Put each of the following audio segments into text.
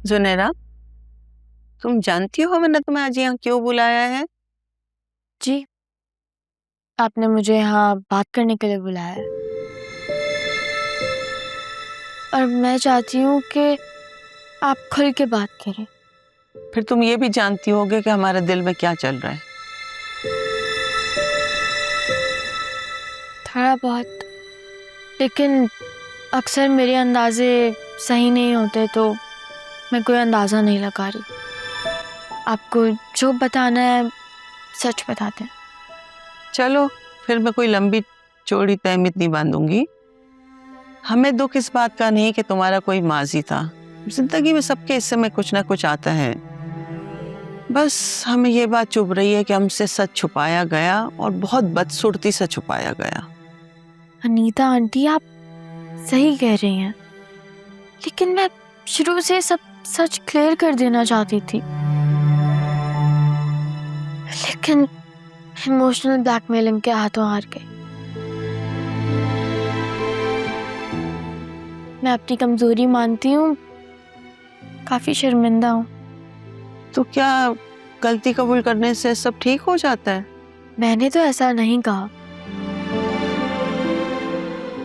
जुनैरा, तुम जानती हो मैंने तुम्हें आज यहाँ क्यों बुलाया है? जी, आपने मुझे यहाँ बात करने के लिए बुलाया है और मैं चाहती हूँ कि आप खुल के बात करें। फिर तुम ये भी जानती होगे कि हमारे दिल में क्या चल रहा है। थोड़ा बहुत, लेकिन अक्सर मेरे अंदाजे सही नहीं होते तो मैं कोई अंदाज़ा नहीं लगा रही। आपको जो बताना है सच बताते हैं। चलो फिर मैं कोई लंबी चौड़ी तहमत नहीं बांधूंगी। हमें दुख इस बात का नहीं कि तुम्हारा कोई माजी था। जिंदगी में सबके हिस्से में कुछ ना कुछ आता है। बस हमें ये बात चुभ रही है कि हमसे सच छुपाया गया और बहुत बदसूरती से छुपाया गया। अनीता आंटी, आप सही कह रही हैं, लेकिन मैं शुरू से सब सच क्लियर कर देना चाहती थी, लेकिन इमोशनल ब्लैकमेलिंग के हाथों हार गई। मैं अपनी कमजोरी मानती हूँ, काफी शर्मिंदा हूँ। तो क्या गलती कबूल करने से सब ठीक हो जाता है? मैंने तो ऐसा नहीं कहा।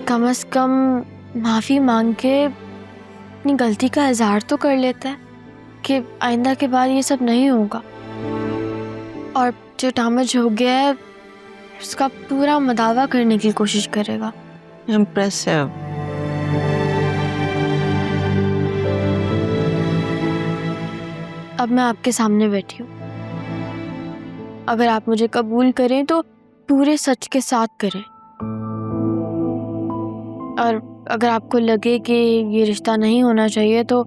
कम से कम माफी मांग के अपनी गलती का इजहार तो कर लेता है कि आइंदा के बाद ये सब नहीं होगा, और जो डैमेज हो गया है उसका पूरा मदावा करने की कोशिश करेगा। इम्प्रेसिव। अब मैं आपके सामने बैठी हूँ। अगर आप मुझे कबूल करें तो पूरे सच के साथ करें, और अगर आपको लगे कि ये रिश्ता नहीं होना चाहिए तो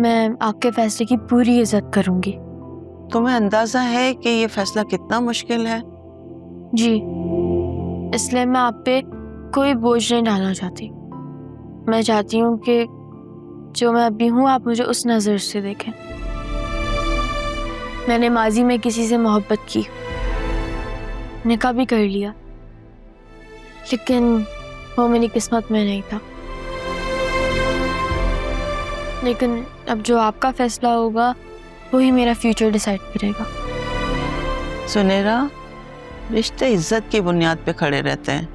मैं आपके फैसले की पूरी इज्जत करूंगी। तुम्हें अंदाजा है कि ये फैसला कितना मुश्किल है? जी, इसलिए मैं आप पे कोई बोझ नहीं डालना चाहती। मैं चाहती हूँ कि जो मैं अभी हूँ आप मुझे उस नज़र से देखें। मैंने माजी में किसी से मोहब्बत की, निकाह भी कर लिया, लेकिन वो मेरी किस्मत में नहीं था। लेकिन अब जो आपका फैसला होगा वही मेरा फ्यूचर डिसाइड करेगा। सुनेरा, रिश्ते इज्जत की बुनियाद पे खड़े रहते हैं,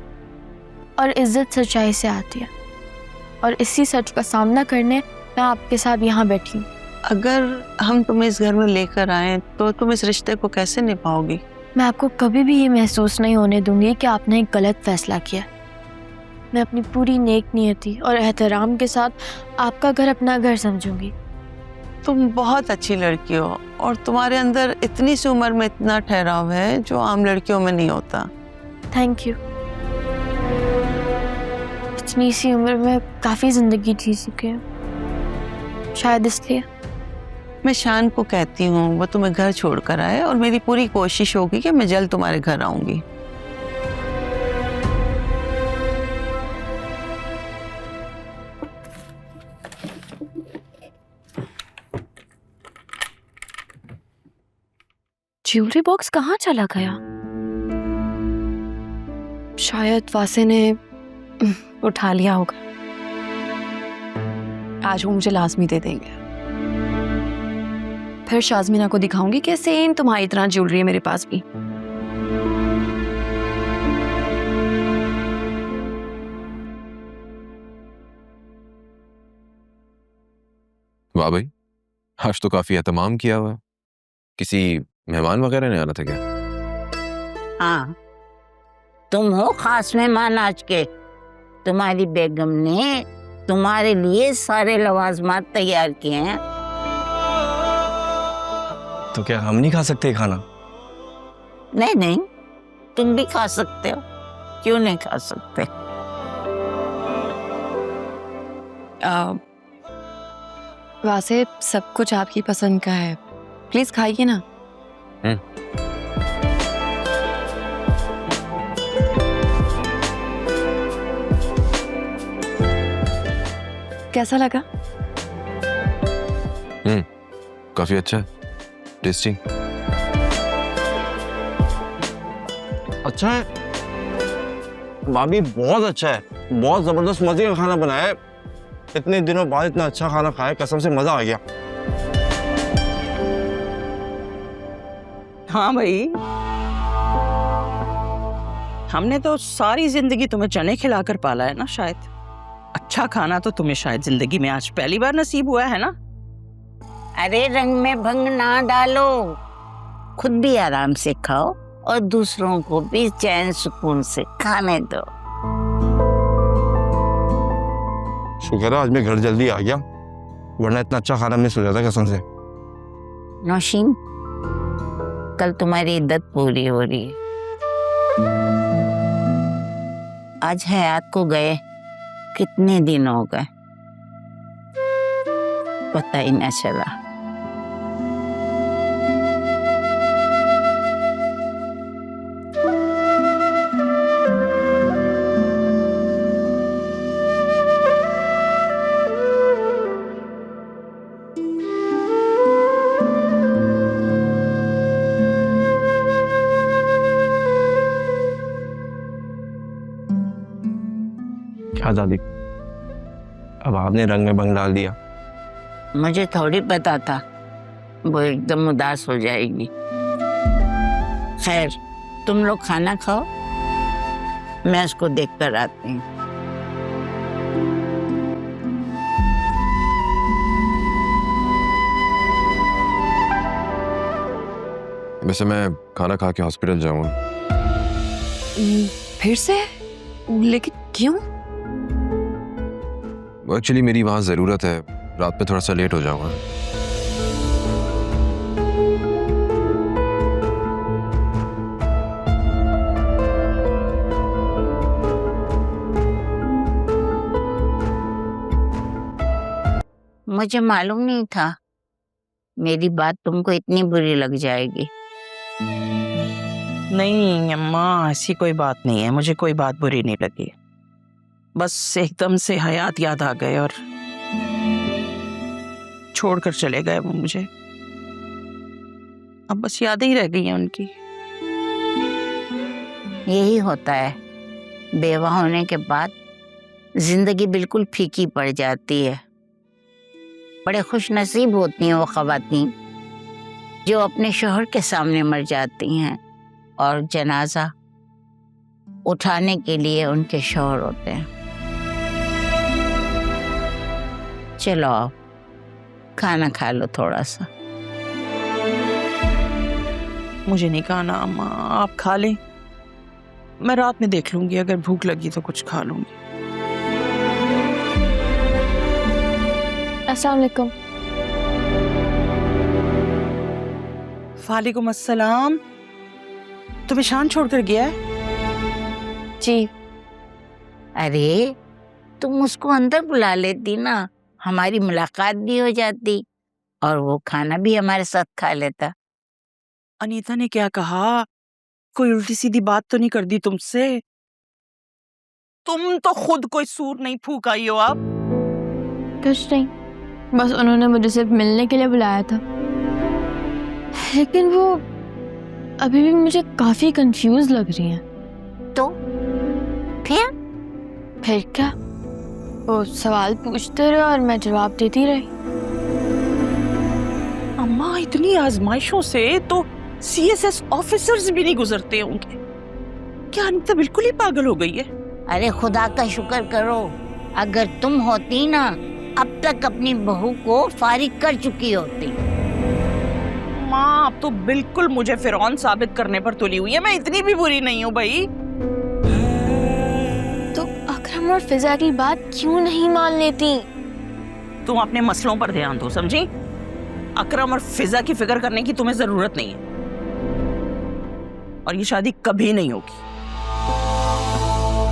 और इज्जत सच्चाई से आती है, और इसी सच का सामना करने मैं आपके साथ यहाँ बैठी हूँ। अगर हम तुम्हें इस घर में लेकर आए तो तुम इस रिश्ते को कैसे निभाओगी? मैं आपको कभी भी ये महसूस नहीं होने दूंगी कि आपने एक गलत फैसला किया। मैं अपनी पूरी नेक नियति और एहतराम के साथ आपका घर अपना घर समझूंगी। तुम बहुत अच्छी लड़की हो और तुम्हारे अंदर इतनी सी उम्र में इतना ठहराव है जो आम लड़कियों में नहीं होता। Thank you. इतनी सी उम्र में काफ़ी ज़िंदगी जी चुके हैं, शायद इसलिए। मैं शान को कहती हूँ वो तुम्हें घर छोड़कर आए, और मेरी पूरी कोशिश होगी कि मैं जल्द तुम्हारे घर आऊंगी। ज्वेलरी बॉक्स कहाँ चला गया? शायद वासे ने उठा लिया होगा। आज वो मुझे लाजमी दे देंगे। फिर शाज़मीना को दिखाऊंगी कि सेम तुम्हारी तरह ज्वेलरी है मेरे पास भी। वाह भाई, आज तो काफी एहतमाम किया हुआ। किसी मेहमान वगैरह ने आना था क्या? हाँ, तुम हो खास मेहमान आज के। तुम्हारी बेगम ने तुम्हारे लिए सारे लवाजमात तैयार किए हैं। तो क्या हम नहीं खा सकते खाना? नहीं नहीं, तुम भी खा सकते हो, क्यों नहीं खा सकते? वासे, सब कुछ आपकी पसंद का है, प्लीज खाइए ना। कैसा लगा? काफी अच्छा है, टेस्टी। अच्छा है भाभी, बहुत अच्छा है, बहुत जबरदस्त मजे का खाना बनाया है। इतने दिनों बाद इतना अच्छा खाना खाया, कसम से मजा आ गया। हाँ भाई, हमने तो सारी जिंदगी तुम्हें चने खिलाकर पाला है ना। शायद अच्छा खाना तो तुम्हें शायद जिंदगी में आज पहली बार नसीब हुआ है ना। अरे रंग में भंग ना डालो, खुद भी आराम से खाओ और दूसरों को भी चैन सुकून से खाने दो। शुक्र है आज मैं घर जल्दी आ गया, वरना इतना अच्छा खाना मिस हो जाता कसम से। नौशीन, कल तुम्हारी इद्दत पूरी हो रही है। आज हयात को गए कितने दिन हो गए पता ही ना चला। क्या दादी, अब आपने रंग में भंग डाल दिया। मुझे थोड़ी पता था वो एकदम उदास हो जाएगी। खैर, तुम लोग खाना खाओ, मैं उसको देख कर आती हूँ। वैसे मैं खाना खा के हॉस्पिटल जाऊंगा। फिर से? लेकिन क्यों? एक्चुअली मेरी वहाँ ज़रूरत है, रात में थोड़ा सा लेट हो जाऊंगा। मुझे मालूम नहीं था मेरी बात तुमको इतनी बुरी लग जाएगी। नहीं अम्मा, ऐसी कोई बात नहीं है, मुझे कोई बात बुरी नहीं लगी। बस एकदम से हयात याद आ गए और छोड़कर चले गए वो मुझे। अब बस यादें ही रह गई हैं उनकी। यही होता है, बेवा होने के बाद जिंदगी बिल्कुल फीकी पड़ जाती है। बड़े खुश नसीब होती हैं वो ख़वातीन जो अपने शौहर के सामने मर जाती हैं और जनाजा उठाने के लिए उनके शौहर होते हैं। चलो आओ, खाना खा लो थोड़ा सा। मुझे नहीं खाना अम्मा, आप खा लें, मैं रात में देख लूंगी, अगर भूख लगी तो कुछ खा लूंगी। अस्सलाम वालेकुम। वालेकुम अस्सलाम। तो ईशान छोड़कर गया है? जी। अरे तुम उसको अंदर बुला लेती ना, हमारी मुलाकात भी हो जाती और वो खाना भी हमारे साथ खा लेता। अनीता ने क्या कहा? कोई उल्टी सीधी बात तो नहीं कर दी तुमसे? तुम तो खुद कोई सूर नहीं फूक आई हो आप। कुछ नहीं, बस उन्होंने मुझे सिर्फ मिलने के लिए बुलाया था। लेकिन वो अभी भी मुझे काफी कंफ्यूज लग रही हैं। तो फिर क्या, वो सवाल पूछते रहे और मैं जवाब देती रही। अम्मा, इतनी आजमाइशों से तो सीएसएस ऑफिसर्स भी नहीं गुजरते होंगे। क्या अनीता बिल्कुल ही पागल हो गई है? अरे खुदा का शुक्र करो, अगर तुम होती ना अब तक अपनी बहू को फारिग कर चुकी होती। माँ, अब तो बिल्कुल मुझे फिरौन साबित करने पर तुली हुई है। मैं इतनी भी बुरी नहीं हूँ भाई। तो अकरम और फिजा की बात क्यों नहीं मान लेती? तुम अपने मसलों पर ध्यान दो, समझी? अकरम और फिजा की फिक्र करने की तुम्हें जरूरत नहीं है, और ये शादी कभी नहीं होगी।